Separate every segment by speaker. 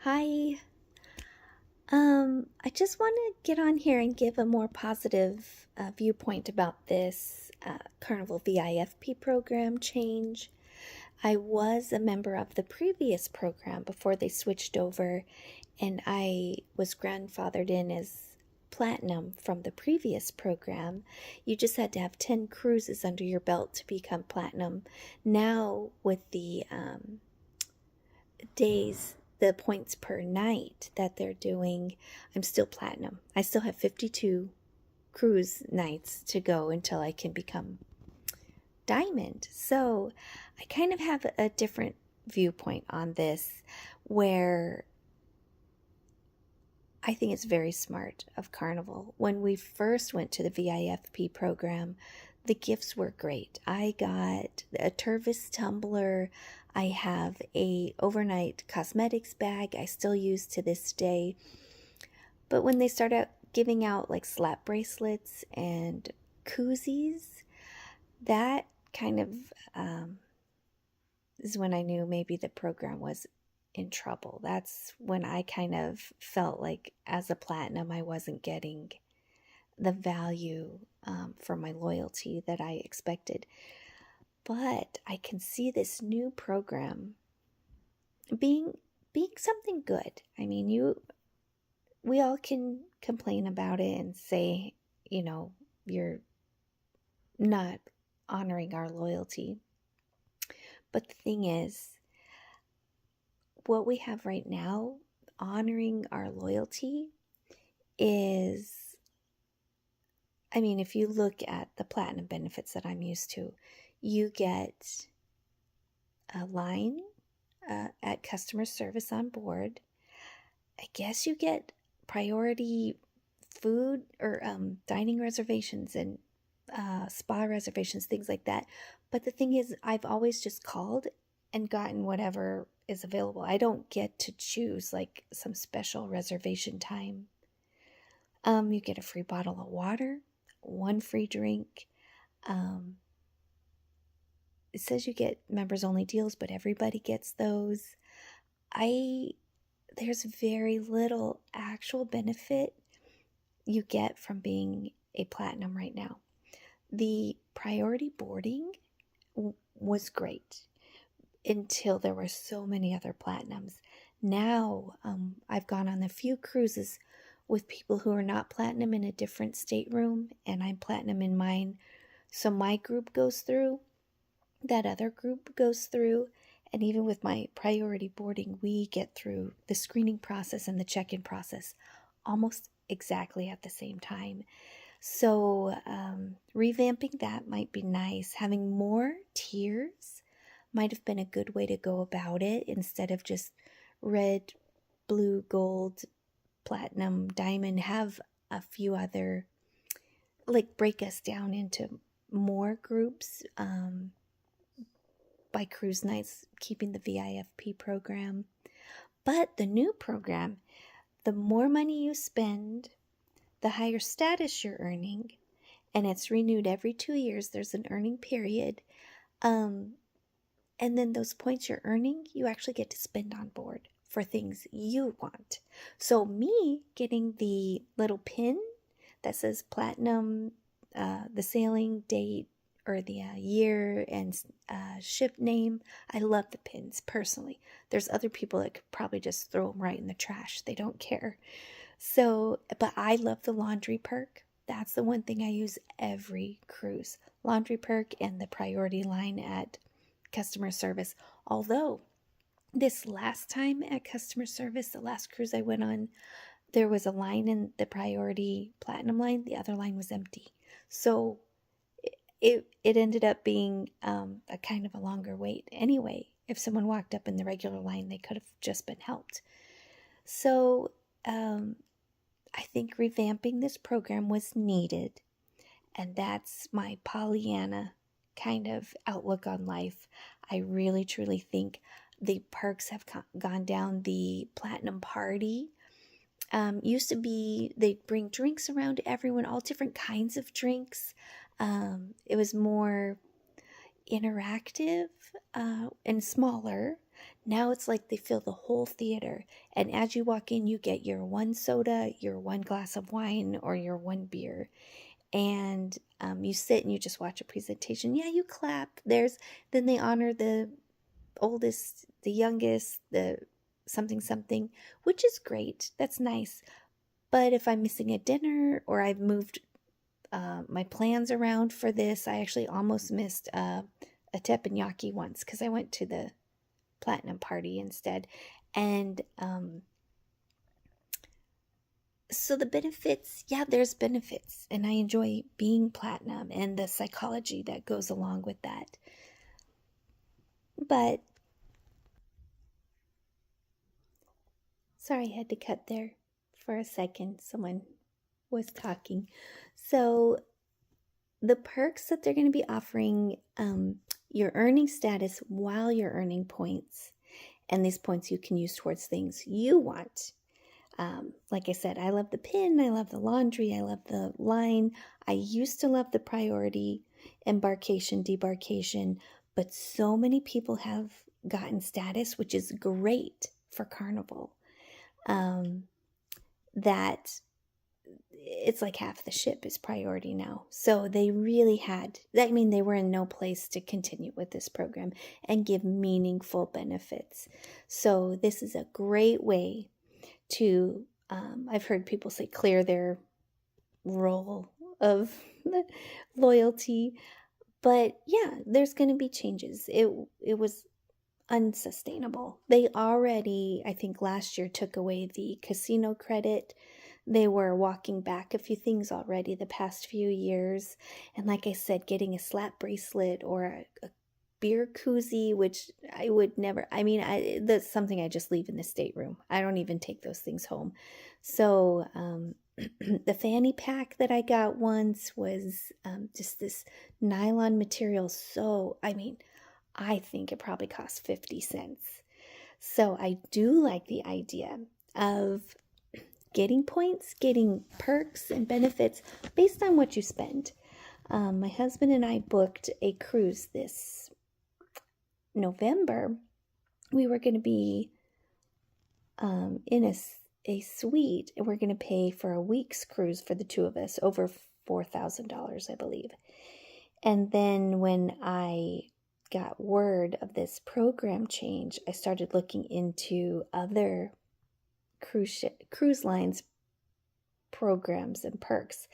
Speaker 1: Hi. I just want to get on here and give a more positive viewpoint about this Carnival VIFP program change. I was a member of the previous program before they switched over, and I was grandfathered in as platinum from the previous program. You just had to have 10 cruises under your belt to become platinum. Now, with the days, the points per night that they're doing, I'm still platinum. I still have 52 cruise nights to go until I can become diamond. So I kind of have a different viewpoint on this, where I think it's very smart of Carnival. When we first went to the VIFP program, the gifts were great. I got a Tervis tumbler. I have a overnight cosmetics bag I still use to this day. But when they started giving out like slap bracelets and koozies, that kind of is when I knew maybe the program was in trouble. That's when I kind of felt like as a platinum, I wasn't getting the value for my loyalty that I expected. But I can see this new program being something good. I mean, we all can complain about it and say, you're not honoring our loyalty. But the thing is, what we have right now, honoring our loyalty, is, I mean, if you look at the platinum benefits that I'm used to, you get a line at customer service on board. I guess you get priority food or dining reservations and spa reservations, things like that. But the thing is, I've always just called and gotten whatever is available. I don't get to choose like some special reservation time. You get a free bottle of water, one free drink. It says you get members only deals, but everybody gets those. There's very little actual benefit you get from being a platinum right now. The priority boarding was great until there were so many other platinums. Now, I've gone on a few cruises with people who are not platinum in a different stateroom, and I'm platinum in mine. So my group goes through, that other group goes through, and even with my priority boarding, we get through the screening process and the check-in process almost exactly at the same time. So revamping that might be nice. Having more tiers might have been a good way to go about it, instead of just red, blue, gold, platinum, diamond. Have a few other, like, break us down into more groups by cruise nights, keeping the VIFP program. But the new program, the more money you spend, the higher status you're earning, and it's renewed every 2 years. There's an earning period. And then those points you're earning, you actually get to spend on board for things you want. So me getting the little pin that says platinum, the sailing date, or the year and ship name, I love the pins personally. There's other people that could probably just throw them right in the trash. They don't care. So, but I love the laundry perk. That's the one thing I use every cruise. Laundry perk and the priority line at customer service. Although this last time at customer service, the last cruise I went on, there was a line in the priority platinum line. The other line was empty. So it ended up being a kind of a longer wait. Anyway, if someone walked up in the regular line, they could have just been helped. So I think revamping this program was needed. And that's my Pollyanna kind of outlook on life. I really, truly think the perks have gone down. The platinum party used to be, they'd bring drinks around to everyone, all different kinds of drinks. It was more interactive and smaller. Now it's like they fill the whole theater. And as you walk in, you get your one soda, your one glass of wine, or your one beer. And you sit and you just watch a presentation. Yeah, you clap. Then they honor the oldest, the youngest, the something something, which is great. That's nice. But if I'm missing a dinner or I've moved my plans around for this, I actually almost missed a teppanyaki once because I went to the platinum party instead. And so the benefits, yeah, there's benefits. And I enjoy being platinum and the psychology that goes along with that. But sorry, I had to cut there for a second. Someone was talking. So the perks that they're going to be offering, your earning status while you're earning points. And these points you can use towards things you want. Like I said, I love the pin, I love the laundry, I love the line. I used to love the priority, embarkation, debarkation, but so many people have gotten status, which is great for Carnival, that it's like half the ship is priority now. So they really had, I mean, they were in no place to continue with this program and give meaningful benefits. So this is a great way to, I've heard people say, clear their roll of loyalty. But yeah, there's going to be changes. It was unsustainable. They already, I think last year, took away the casino credit. They were walking back a few things already the past few years. And like I said, getting a slap bracelet or a beer koozie, which I would never, I mean, that's something I just leave in the stateroom. I don't even take those things home. So the fanny pack that I got once was just this nylon material. So, I mean, I think it probably cost 50 cents. So I do like the idea of getting points, getting perks and benefits based on what you spend. My husband and I booked a cruise this November. We were going to be in a suite, and we're going to pay for a week's cruise for the two of us, over $4,000, I believe. And then when I got word of this program change, I started looking into other cruise lines programs and perks.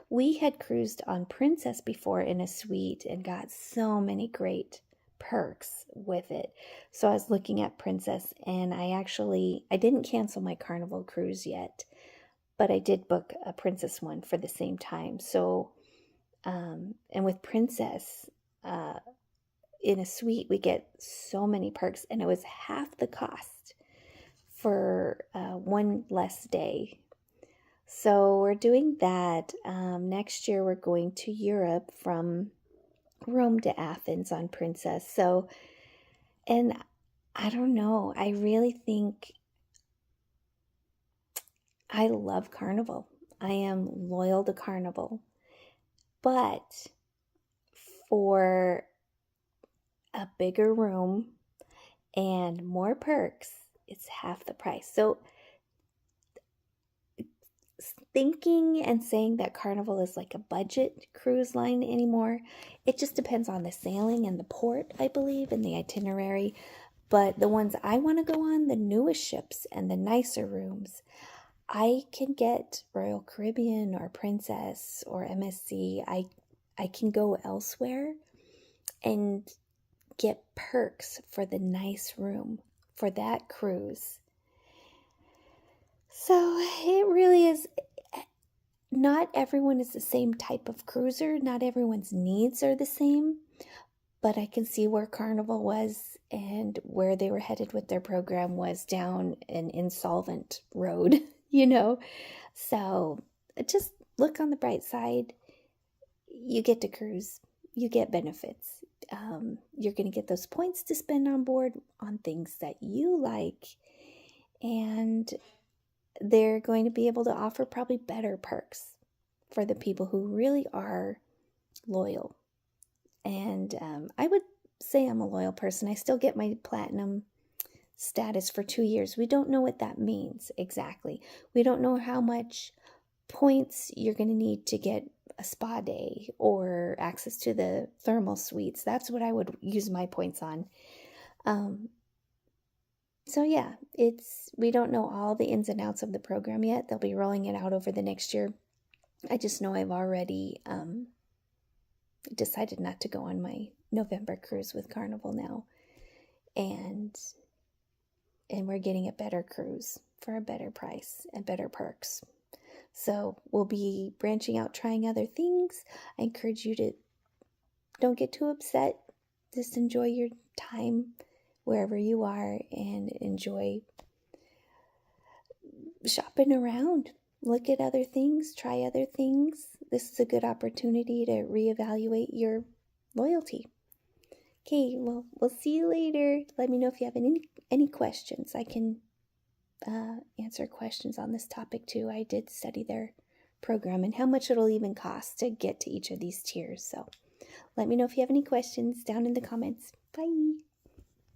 Speaker 1: We had cruised on Princess before in a suite and got so many great perks with it. So I was looking at Princess, and I didn't cancel my Carnival cruise yet, but I did book a Princess one for the same time. So and with Princess in a suite, we get so many perks, and it was half the cost for one less day. So we're doing that. Next year, we're going to Europe from Rome to Athens on Princess. So, and I don't know, I really think I love Carnival. I am loyal to Carnival. But for a bigger room and more perks, it's half the price. So thinking and saying that Carnival is like a budget cruise line anymore, it just depends on the sailing and the port, I believe, and the itinerary. But the ones I want to go on, the newest ships and the nicer rooms, I can get Royal Caribbean or Princess or MSC. I can go elsewhere and get perks for the nice room for that cruise. So it really is, not everyone is the same type of cruiser. Not everyone's needs are the same, but I can see where Carnival was and where they were headed with their program was down an insolvent road, you know? So just look on the bright side. You get to cruise, you get benefits. You're going to get those points to spend on board on things that you like, and they're going to be able to offer probably better perks for the people who really are loyal. And I would say I'm a loyal person. I still get my platinum status for 2 years. We don't know what that means exactly. We don't know how much points you're going to need to get a spa day or access to the thermal suites. That's what I would use my points on. So yeah, we don't know all the ins and outs of the program yet. They'll be rolling it out over the next year. I just know I've already decided not to go on my November cruise with Carnival now. And we're getting a better cruise for a better price and better perks. So we'll be branching out, trying other things. I encourage you to don't get too upset. Just enjoy your time wherever you are and enjoy shopping around. Look at other things, try other things. This is a good opportunity to reevaluate your loyalty. Okay, well, we'll see you later. Let me know if you have any questions. I can answer questions on this topic too. I did study their program and how much it'll even cost to get to each of these tiers. So let me know if you have any questions down in the comments. Bye.